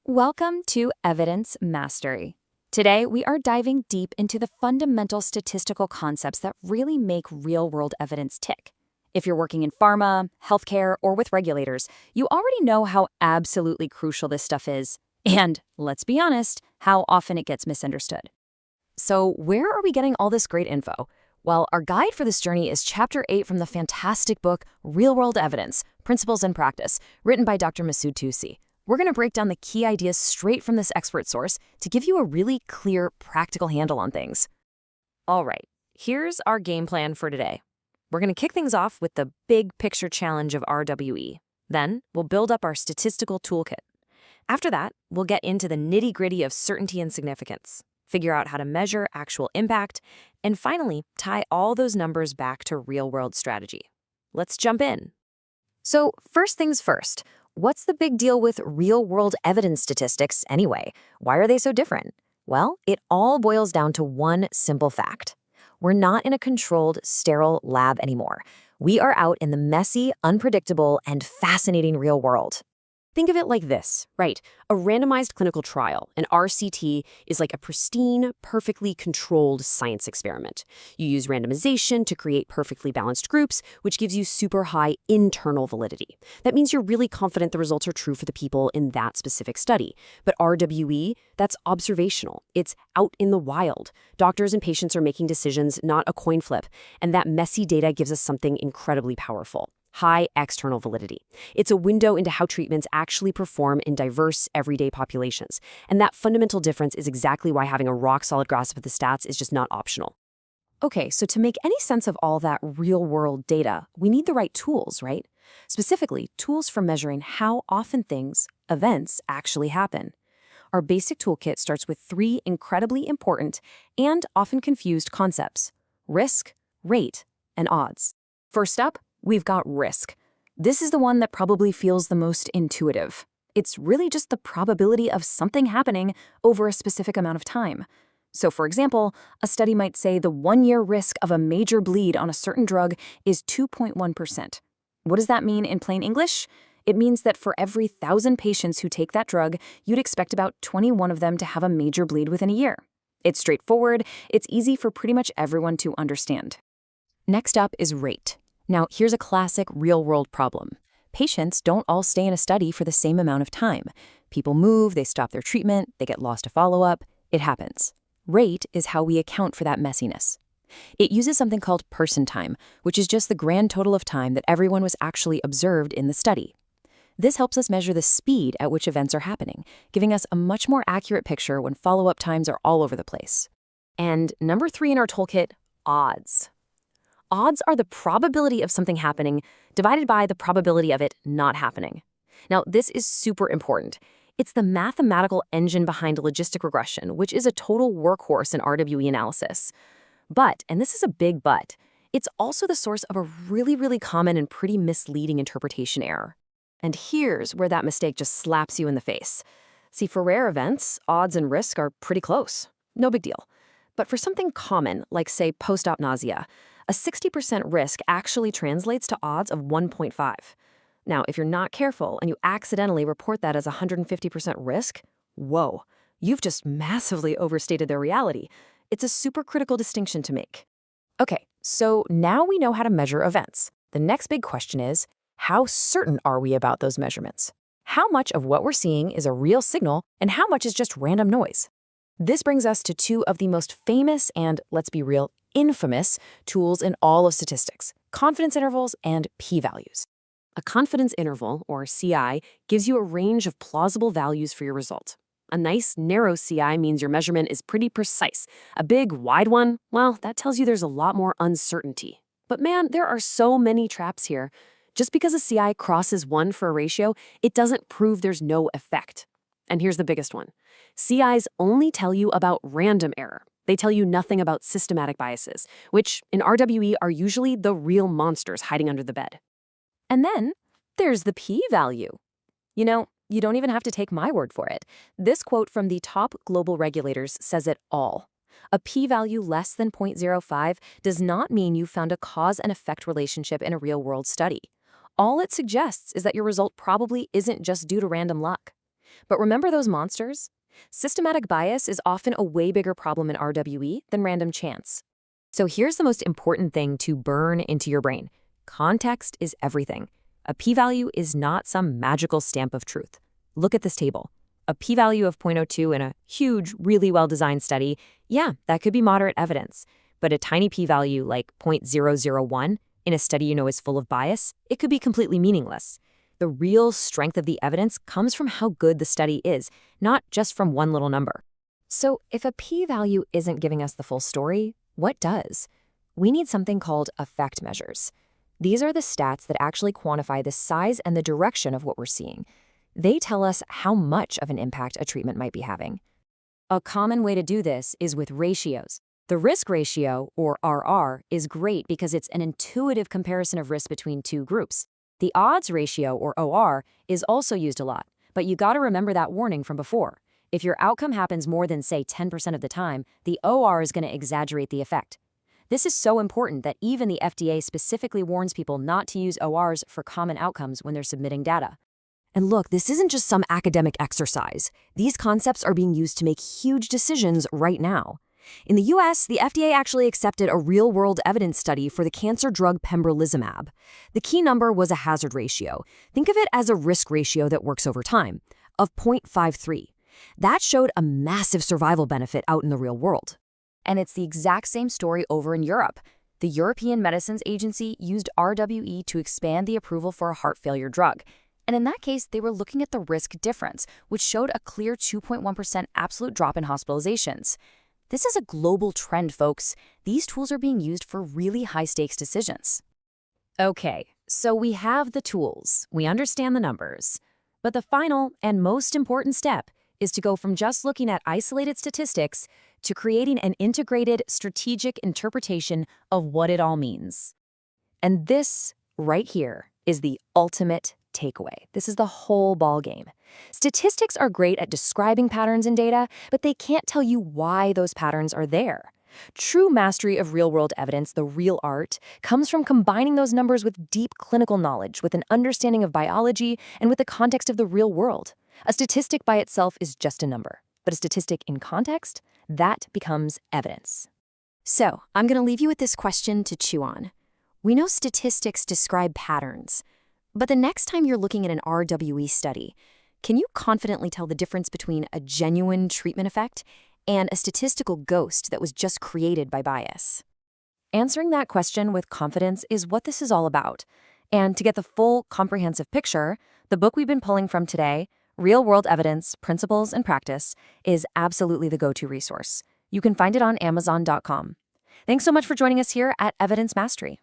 Welcome to Evidence Mastery. Today, we are diving deep into the fundamental statistical concepts that really make real-world evidence tick. If you're working in pharma, healthcare, or with regulators, you already know how absolutely crucial this stuff is. And, let's be honest, how often it gets misunderstood. So, where are we getting all this great info? Well, our guide for this journey is Chapter 8 from the fantastic book Real-World Evidence, Principles and Practice, written by Dr. Masoud Tusi. We're going to break down the key ideas straight from this expert source to give you a really clear, practical handle on things. All right, here's our game plan for today. We're going to kick things off with the big picture challenge of RWE. Then, we'll build up our statistical toolkit. After that, we'll get into the nitty-gritty of certainty and significance, figure out how to measure actual impact, and finally, tie all those numbers back to real-world strategy. Let's jump in. So, first things first. What's the big deal with real-world evidence statistics anyway? Why are they so different? Well, it all boils down to one simple fact. We're not in a controlled, sterile lab anymore. We are out in the messy, unpredictable, and fascinating real world. Think of it like this, right? A randomized clinical trial, an RCT, is like a pristine, perfectly controlled science experiment. You use randomization to create perfectly balanced groups, which gives you super high internal validity. That means you're really confident the results are true for the people in that specific study. But RWE, that's observational. It's out in the wild. Doctors and patients are making decisions, not a coin flip. And that messy data gives us something incredibly powerful. High external validity. It's a window into how treatments actually perform in diverse, everyday populations. And that fundamental difference is exactly why having a rock-solid grasp of the stats is just not optional. Okay, so to make any sense of all that real-world data, we need the right tools, right? Specifically, tools for measuring how often things, events, actually happen. Our basic toolkit starts with three incredibly important and often confused concepts: risk, rate, and odds. First up, we've got risk. This is the one that probably feels the most intuitive. It's really just the probability of something happening over a specific amount of time. So for example, a study might say the one-year risk of a major bleed on a certain drug is 2.1%. What does that mean in plain English? It means that for every 1,000 patients who take that drug, you'd expect about 21 of them to have a major bleed within a year. It's straightforward, it's easy for pretty much everyone to understand. Next up is rate. Now, here's a classic real-world problem. Patients don't all stay in a study for the same amount of time. People move, they stop their treatment, they get lost to follow-up. It happens. Rate is how we account for that messiness. It uses something called person time, which is just the grand total of time that everyone was actually observed in the study. This helps us measure the speed at which events are happening, giving us a much more accurate picture when follow-up times are all over the place. And number 3 in our toolkit, odds. Odds are the probability of something happening divided by the probability of it not happening. Now, this is super important. It's the mathematical engine behind logistic regression, which is a total workhorse in RWE analysis. But, and this is a big but, it's also the source of a really common and pretty misleading interpretation error. And here's where that mistake just slaps you in the face. See, for rare events, odds and risk are pretty close. No big deal. But for something common, like say post-op nausea, a 60% risk actually translates to odds of 1.5. Now, if you're not careful and you accidentally report that as 150% risk, whoa, you've just massively overstated their reality. It's a super critical distinction to make. Okay, so now we know how to measure events. The next big question is, how certain are we about those measurements? How much of what we're seeing is a real signal and how much is just random noise? This brings us to two of the most famous and, let's be real, infamous tools in all of statistics: confidence intervals and p-values. A confidence interval, or CI, gives you a range of plausible values for your result. A nice, narrow CI means your measurement is pretty precise. A big, wide one, well, that tells you there's a lot more uncertainty. But man, there are so many traps here. Just because a CI crosses 1 for a ratio, it doesn't prove there's no effect. And here's the biggest one. CIs only tell you about random error. They tell you nothing about systematic biases, which in RWE are usually the real monsters hiding under the bed. And then there's the p-value. You know, you don't even have to take my word for it. This quote from the top global regulators says it all. A p-value less than 0.05 does not mean you found a cause and effect relationship in a real-world study. All it suggests is that your result probably isn't just due to random luck. But remember those monsters? Systematic bias is often a way bigger problem in RWE than random chance. So here's the most important thing to burn into your brain. Context is everything. A p-value is not some magical stamp of truth. Look at this table. A p-value of 0.02 in a huge, really well-designed study, yeah, that could be moderate evidence. But a tiny p-value like 0.001 in a study you know is full of bias, it could be completely meaningless. The real strength of the evidence comes from how good the study is, not just from one little number. So if a p-value isn't giving us the full story, what does? We need something called effect measures. These are the stats that actually quantify the size and the direction of what we're seeing. They tell us how much of an impact a treatment might be having. A common way to do this is with ratios. The risk ratio, or RR, is great because it's an intuitive comparison of risk between two groups. The odds ratio, or OR, is also used a lot, but you gotta remember that warning from before. If your outcome happens more than, say, 10% of the time, the OR is gonna exaggerate the effect. This is so important that even the FDA specifically warns people not to use ORs for common outcomes when they're submitting data. And look, this isn't just some academic exercise. These concepts are being used to make huge decisions right now. In the US, the FDA actually accepted a real-world evidence study for the cancer drug pembrolizumab. The key number was a hazard ratio. Think of it as a risk ratio that works over time, of 0.53. That showed a massive survival benefit out in the real world. And it's the exact same story over in Europe. The European Medicines Agency used RWE to expand the approval for a heart failure drug. And in that case, they were looking at the risk difference, which showed a clear 2.1% absolute drop in hospitalizations. This is a global trend, folks. These tools are being used for really high-stakes decisions. Okay, so we have the tools, we understand the numbers. But the final and most important step is to go from just looking at isolated statistics to creating an integrated, strategic interpretation of what it all means. And this, right here, is the ultimate takeaway. This is the whole ballgame. Statistics are great at describing patterns in data, but they can't tell you why those patterns are there. True mastery of real-world evidence, the real art, comes from combining those numbers with deep clinical knowledge, with an understanding of biology, and with the context of the real world. A statistic by itself is just a number, but a statistic in context, that becomes evidence. So, I'm going to leave you with this question to chew on. We know statistics describe patterns, but the next time you're looking at an RWE study, can you confidently tell the difference between a genuine treatment effect and a statistical ghost that was just created by bias? Answering that question with confidence is what this is all about. And to get the full, comprehensive picture, the book we've been pulling from today, Real-World Evidence, Principles and Practice, is absolutely the go-to resource. You can find it on Amazon.com. Thanks so much for joining us here at Evidence Mastery.